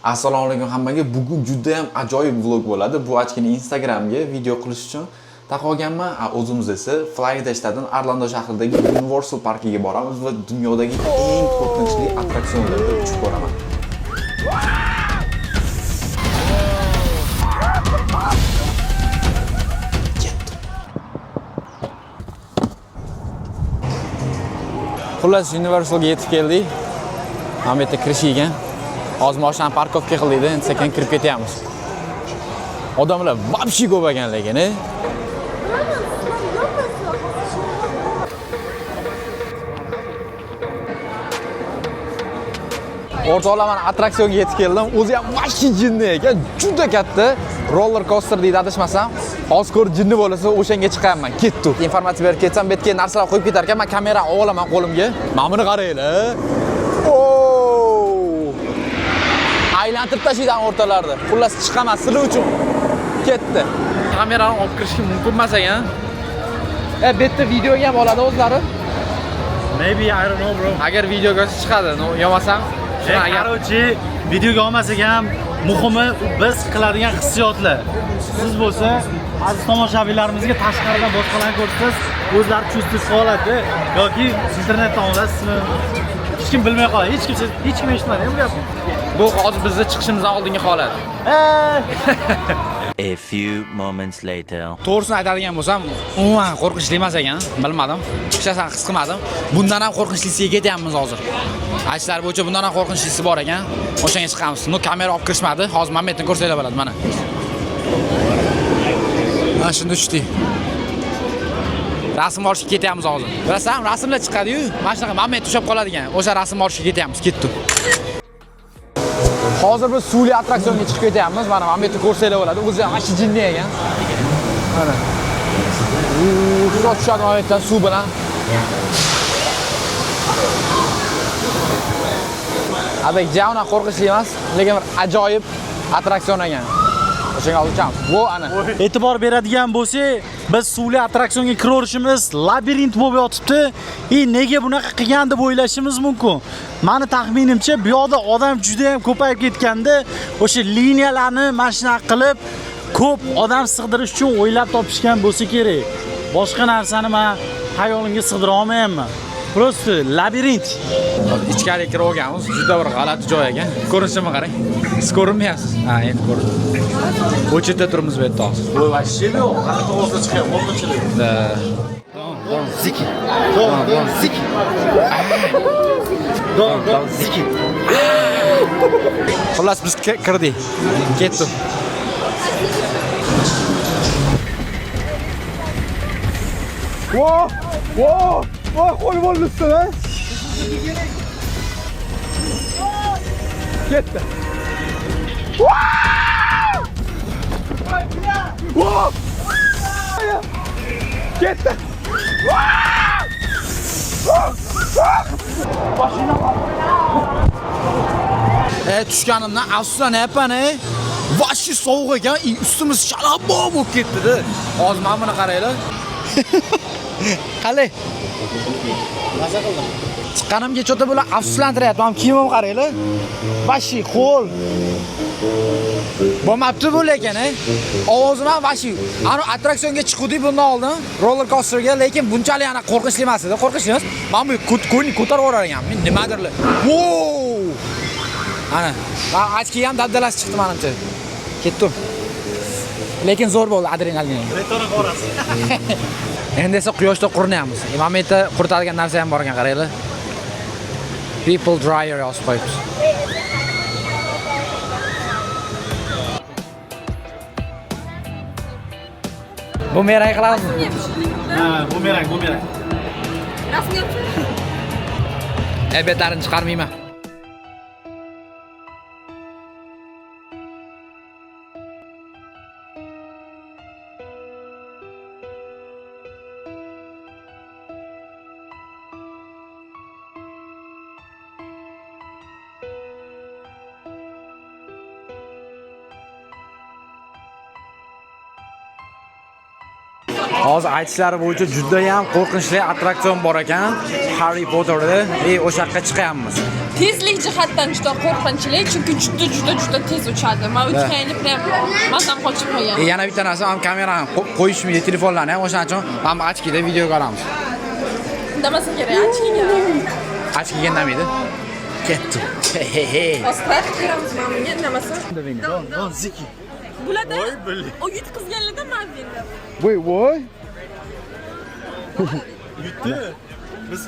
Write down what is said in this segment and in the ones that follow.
Assalomu alaykum hammaga. Bugun juda ham ajoyib vlog bo'ladi. Bu ochkini Instagramga video qilish uchun taqolganman. O'zimiz esa Florida shtatining Orlando shahridagi Universal parkiga boramiz va dunyodagi eng qo'rqinchli attraksionlarga uchib ko'raman. Xullas Universalga yetib keldik. Mana bu yerda kirish ekan. Hozir mashina parkovka qildik, endi sekin kirib ketyapmiz. Odamlar vobshe ko'p ekan lekin, O'rtoqlar, attraksionga yetib keldim. O'zi ham vobshe jinni ekan, juda katta. Roller coaster deydi adashmasam. Hozir ko'r jinni bo'lsa, o'shanga chiqaman. Ketdi. Informatsiya berib ketsam, bu yerga narsalar qo'yib ketar ekan, men kamerani olaman qo'limga. Mana buni qaranglar. Aylantirib tashlaydi o'rtalarda. Xullas chiqaman sizlar uchun. Ketdi. Kamerani olib kirishga mumkin emas ekan. Bu yerda videoga ham oladi o'zlari. Maybe I don't know bro. Agar videoga chiqadi, yo'masam, Qarochi videoga olmasak ham muhimi biz qiladigan hissiyotlar. Siz bo'lsa, aziz tomoshabinlarimizga tashqaridan boshqalarni ko'rsangiz, o'zlari chustisiz qoladi yoki internetdan olasizmi? Hech kim bilmay qoladi. Hech kim eshitmadi bu gapni. Bu hozir bizga chiqishimizdan oldingi holat. A few moments later. To'g'risini aytadigan bo'lsam, umuman qo'rqinchli emas ekan. Bilmadim. Hech his qilmadim. Bundan ham qo'rqinchlisiga ketyapmiz hozir. Aytishlar bo'yicha bundan ham qo'rqinchlisi bor ekan. O'shanga chiqamiz. No kamera olib kirishmadi. Hozir Mametni ko'rsanglar bo'ladi, mana. Mana shunda tushdik. Rasm olishga ketyapmiz hozir. Bilasan, rasmlar chiqadi-yu, mana shunaqa Mamet tushib qoladigan. O'sha rasm olishga ketyapmiz. Ketdi. Hozir biz suvli attraksionga chiqib ketyapmiz. Mana Mametni ko'rsanglar bo'ladi. O'zi ham ashi jinni ekan. Mana. Quyosh tushadi oyatdan suv bilan. Abek javna qo'rqinchli emas, lekin bir ajoyib attraksion ekan. O'shanga olishamiz. Bu ana. E'tibor beradigan bo'lsak, biz suvli attraksionga kiraverishimiz labirint bo'lib yotibdi. Nega bunaqa qilgan deb o'ylashimiz mumkin. Meni taxminimcha, bu yoqda odam juda ham ko'payib ketganda, o'sha liniyalarni mashina qilib ko'p odam sig'dirish uchun o'ylab topishgan bo'lsa kerak. Boshqa narsani men hayolimga sig'dira olmayman. Prosta labirint. Ichkariga kirib olganmiz. Juda bir g'alati joy ekan. Ko'rinishimni qarang. Siz ko'rinmayapsiz? Ha, endi ko'rin. O'chirda turibmiz bu yerda hozir. Bu vashshili yo'q, qanaqa to'g'risida chiqyapti, qo'rqinchli. Don ziki. Don ziki. Don ziki. Xullas biz kirdik. Ketdik. Voy, qo'y bo'libsan, ha? Ketdi. Ketdi. Tushganimdan afsuslanyapman, Vashshi sovuq ekan, ustimiz shalabbo bo'lib ketdi-da. Hozir mana buni qaranglar. Qalay. Maza qildim. Chiqqanimga cho'ta bilan afsuslantiryapti. Mana kiyimim qaranglar. Vashshi qo'l. Bo'lmabdi bu lekin, Ovozim ham vashshi. Ana attraksionga chiqdik bundan oldin, roller coasterga, lekin bunchalik ana qo'rqinchli emas edi. Qo'rqinchli emas. Mana bu ko'tarib yuborganman. Nimadirlar. Wow! Ana, ochki ham dabdalasi chiqdi menimcha. Ketdim. Lekin zo'r bo'ldi adrenalin. Betona qorasi. Endi esa quyoshda qurinyapmiz. Momentda quritadigan narsa ham bor ekan, qaranglar. People dryer yozib qo'yibdi. Bumerang qilamizmi? Ha, bumerang. Rasmga Betlarini chiqarmayman. Hozir aytishlari bo'yicha juda ham qo'rqinchli attraksion bor ekan. Harry Potterda. O'sha yoqqa chiqyapmiz. Tezlik jihatdan juda qo'rqinchli, chunki juda tez uchadi. Men o'tganini prям mazam qochib qo'ygan. Yana bitta narsa, ham kamerani qo'yishmaydi, telefonlarni ham o'shaning uchun mana bu ochkida video ko'ramiz. Indamasa kerak, achki kerak. Ochki indamaydi. Ketdi. Ostrat ko'ramiz mana bunga indamasa. Don ziki. Bularda o yutqizganlarda men endi. Voy. Yutdi.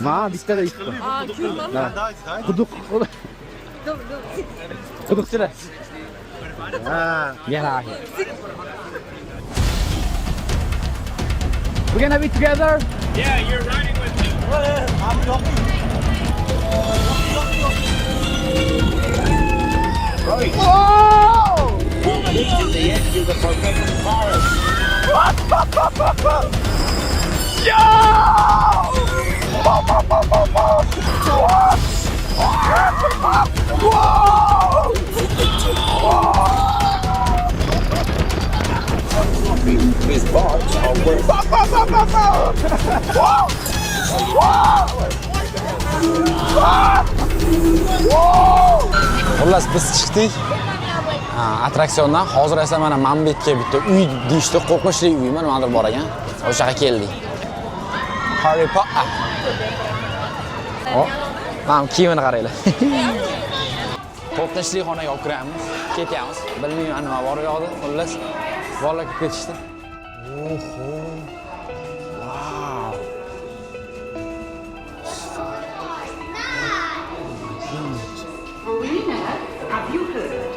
Ma bittada yutdi. Ko'rmam. Quduq. Quduqchilar. Yana. We're gonna be together. Yeah, you're riding with me. Xullas biz chiqdik. Attraksiondan hozir esa mana Mambetga bitta uy deyishdi, qo'rqinchli uy, nimadir bor ekan. O'sha yerga keldik. Harry Potter. Mana kiyimini qaranglar. Qo'rqinchli xonaga olib kiramiz, ketyapmiz. Bilmayman nima bor yo'qdi. Xullas bolalar kirib ketishdi. Oho. Wow. Marina, have you heard?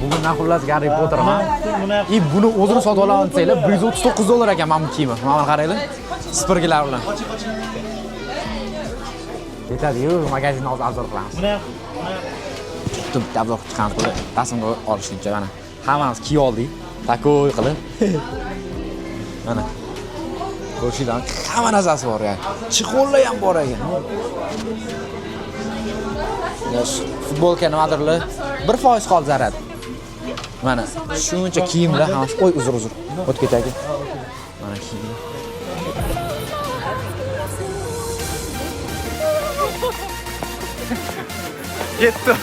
Bugundan xullas Harry Potterman. Buni o'zini sotib olaman desanglar, $139 ekan mana bu kiyimi. Mana qaranglar. Spirgilar bilan. Yetadi-yu, magazinni hozir arzon qilamiz. Bitta abzoq chiqamiz qo'yib, rasmga olishguncha mana. Hammamiz kiyib oldik. Takoy qilib. Mana. Ko'rishinglar, hamma narsasi bor yani. Chiqollar ham bor ekan. Yosh, futbolka nimadirlar 1% qoldi zarar. Mana shuncha kiyimlar hammasi qo'y uzr. O'tib ketaylik. Mana kiyimlar. Ketdi.